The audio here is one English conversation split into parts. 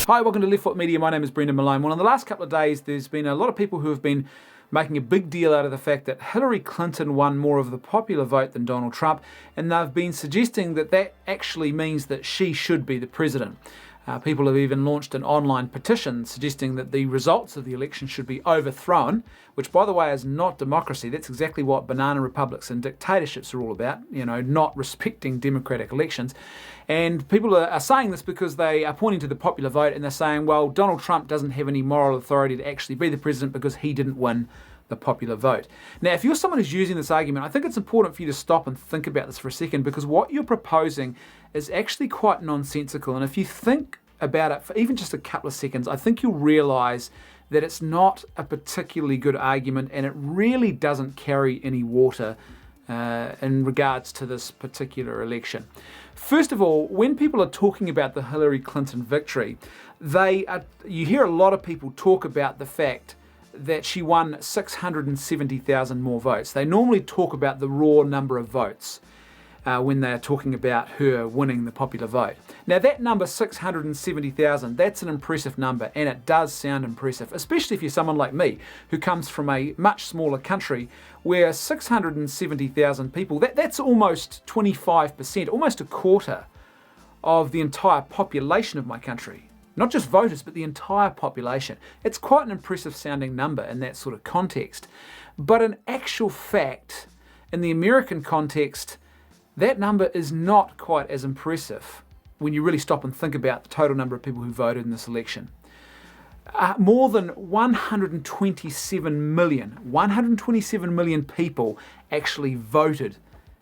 Hi, welcome to Left Foot Media. My name is Brendan Malone. Well, in the last couple of days, there's been a lot of people who have been making a big deal out of the fact that Hillary Clinton won more of the popular vote than Donald Trump, and they've been suggesting that that actually means that she should be the president. People have even launched an online petition suggesting that the results of the election should be overthrown, which, by the way, is not democracy. That's exactly what banana republics and dictatorships are all about, not respecting democratic elections. And people are saying this because they are pointing to the popular vote and they're saying, well, Donald Trump doesn't have any moral authority to actually be the president because he didn't win the popular vote. Now, if you're someone who's using this argument, I think it's important for you to stop and think about this for a second, because what you're proposing is actually quite nonsensical. And if you think about it for even just a couple of seconds, I think you'll realise that it's not a particularly good argument, and it really doesn't carry any water in regards to this particular election. First of all, when people are talking about the Hillary Clinton victory, you hear a lot of people talk about the fact that she won 670,000 more votes. They normally talk about the raw number of votes when they're talking about her winning the popular vote. Now, that number, 670,000, that's an impressive number, and it does sound impressive, especially if you're someone like me who comes from a much smaller country where 670,000 people, that's almost 25%, almost a quarter of the entire population of my country. Not just voters, but the entire population. It's quite an impressive sounding number in that sort of context. But in actual fact, in the American context, that number is not quite as impressive when you really stop and think about the total number of people who voted in this election. More than 127 million people actually voted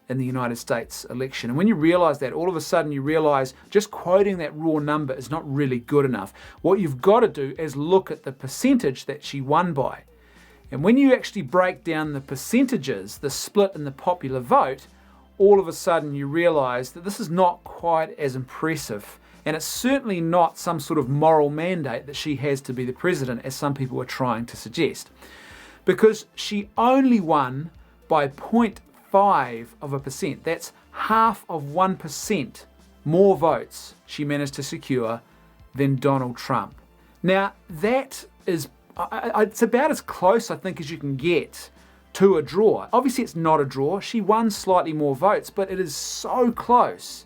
in the United States election. And when you realise that, all of a sudden you realise just quoting that raw number is not really good enough. What you've got to do is look at the percentage that she won by. And when you actually break down the percentages, the split in the popular vote, all of a sudden you realise that this is not quite as impressive. And it's certainly not some sort of moral mandate that she has to be the president, as some people are trying to suggest. Because she only won by 0.5%. That's half of 1% more votes she managed to secure than Donald Trump. Now, that is, it's about as close, I think, as you can get to a draw. Obviously, it's not a draw. She won slightly more votes, but it is so close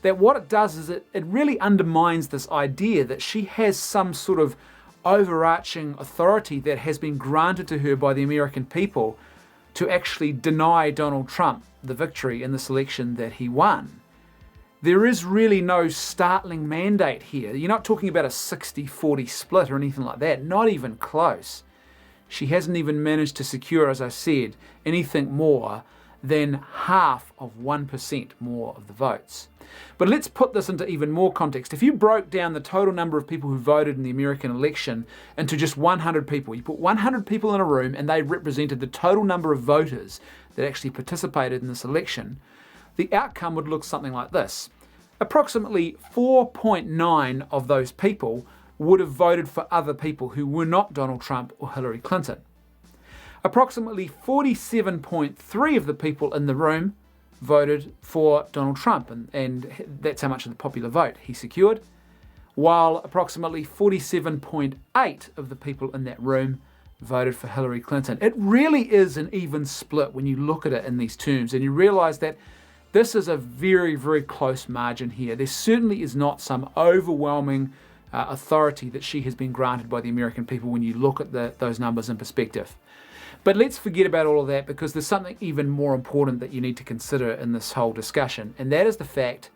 that what it does is it really undermines this idea that she has some sort of overarching authority that has been granted to her by the American people to actually deny Donald Trump the victory in this election that he won. There is really no startling mandate here. You're not talking about a 60-40 split or anything like that, not even close. She hasn't even managed to secure, as I said, anything more than half of 1% more of the votes. But let's put this into even more context. If you broke down the total number of people who voted in the American election into just 100 people, you put 100 people in a room and they represented the total number of voters that actually participated in this election, the outcome would look something like this. Approximately 4.9 of those people would have voted for other people who were not Donald Trump or Hillary Clinton. Approximately 47.3 of the people in the room voted for Donald Trump, and that's how much of the popular vote he secured, while approximately 47.8 of the people in that room voted for Hillary Clinton. It really is an even split when you look at it in these terms, and you realise that this is a very, very close margin here. There certainly is not some overwhelming authority that she has been granted by the American people when you look at those numbers in perspective. But let's forget about all of that, because there's something even more important that you need to consider in this whole discussion, and that is the fact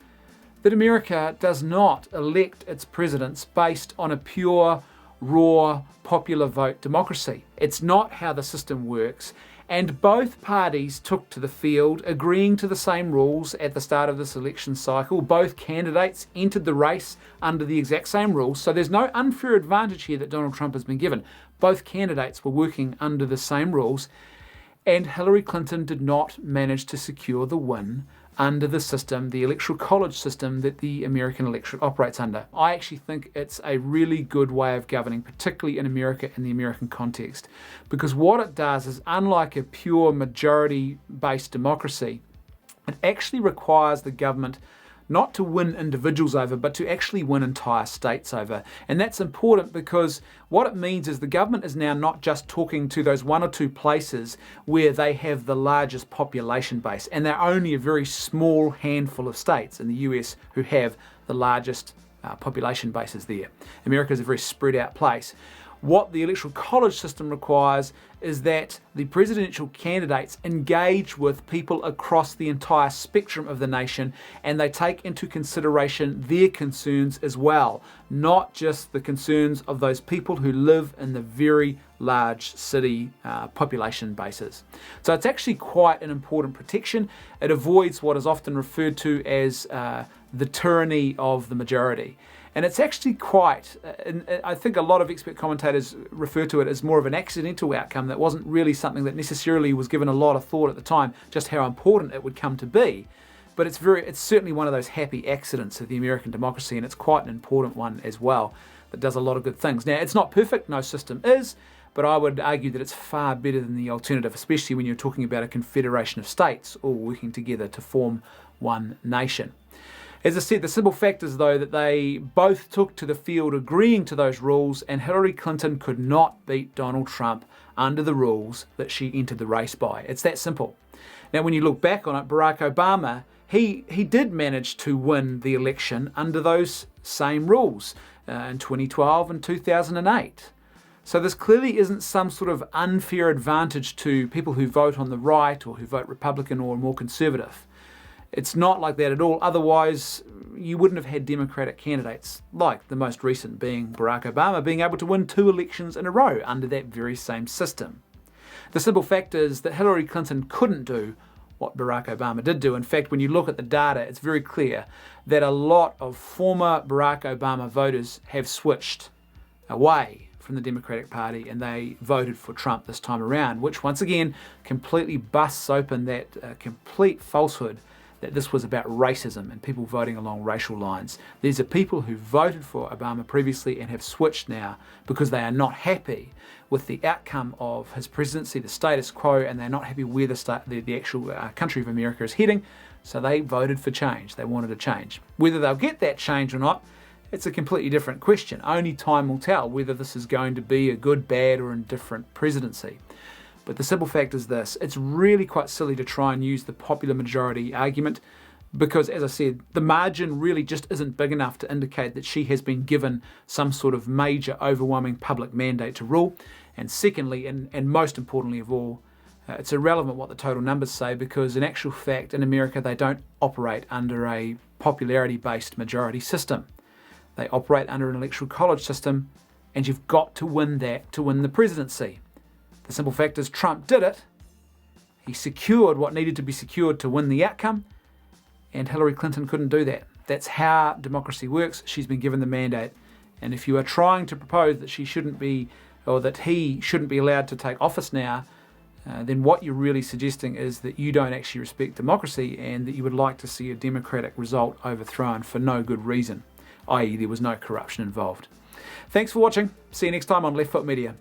that America does not elect its presidents based on a pure, raw, popular vote democracy. It's not how the system works, and both parties took to the field agreeing to the same rules at the start of this election cycle. Both candidates entered the race under the exact same rules, so there's no unfair advantage here that Donald Trump has been given. Both candidates were working under the same rules, and Hillary Clinton did not manage to secure the win under the system, the electoral college system that the American electorate operates under. I actually think it's a really good way of governing, particularly in America, in the American context, because what it does is, unlike a pure majority-based democracy, it actually requires the government not to win individuals over, but to actually win entire states over. And that's important because what it means is the government is now not just talking to those one or two places where they have the largest population base, and there are only a very small handful of states in the US who have the largest population bases there. America is a very spread out place. What the Electoral College system requires is that the presidential candidates engage with people across the entire spectrum of the nation, and they take into consideration their concerns as well, not just the concerns of those people who live in the very large city population bases. So it's actually quite an important protection. It avoids what is often referred to as the tyranny of the majority. And it's actually quite, I think a lot of expert commentators refer to it as more of an accidental outcome that wasn't really something that necessarily was given a lot of thought at the time, just how important it would come to be. But it's certainly one of those happy accidents of the American democracy, and it's quite an important one as well that does a lot of good things. Now, it's not perfect, no system is, but I would argue that it's far better than the alternative, especially when you're talking about a confederation of states all working together to form one nation. As I said, the simple fact is, though, that they both took to the field agreeing to those rules, and Hillary Clinton could not beat Donald Trump under the rules that she entered the race by. It's that simple. Now, when you look back on it, Barack Obama, he did manage to win the election under those same rules in 2012 and 2008. So this clearly isn't some sort of unfair advantage to people who vote on the right or who vote Republican or more conservative. It's not like that at all. Otherwise, you wouldn't have had Democratic candidates, like the most recent being Barack Obama, being able to win 2 elections in a row under that very same system. The simple fact is that Hillary Clinton couldn't do what Barack Obama did do. In fact, when you look at the data, it's very clear that a lot of former Barack Obama voters have switched away from the Democratic Party and they voted for Trump this time around, which once again completely busts open that complete falsehood that this was about racism and people voting along racial lines. These are people who voted for Obama previously and have switched now because they are not happy with the outcome of his presidency, the status quo, and they're not happy where the actual country of America is heading. So they voted for change. They wanted a change. Whether they'll get that change or not, it's a completely different question. Only time will tell whether this is going to be a good, bad, or indifferent presidency. But the simple fact is this: it's really quite silly to try and use the popular majority argument because, as I said, the margin really just isn't big enough to indicate that she has been given some sort of major, overwhelming public mandate to rule. And secondly, and most importantly of all, it's irrelevant what the total numbers say because in actual fact, in America, they don't operate under a popularity-based majority system. They operate under an electoral college system, and you've got to win that to win the presidency. The simple fact is Trump did it. He secured what needed to be secured to win the outcome, and Hillary Clinton couldn't do that. That's how democracy works. She's been given the mandate. And if you are trying to propose that she shouldn't be, or that he shouldn't be allowed to take office now, then what you're really suggesting is that you don't actually respect democracy and that you would like to see a democratic result overthrown for no good reason, i.e. there was no corruption involved. Thanks for watching. See you next time on Left Foot Media.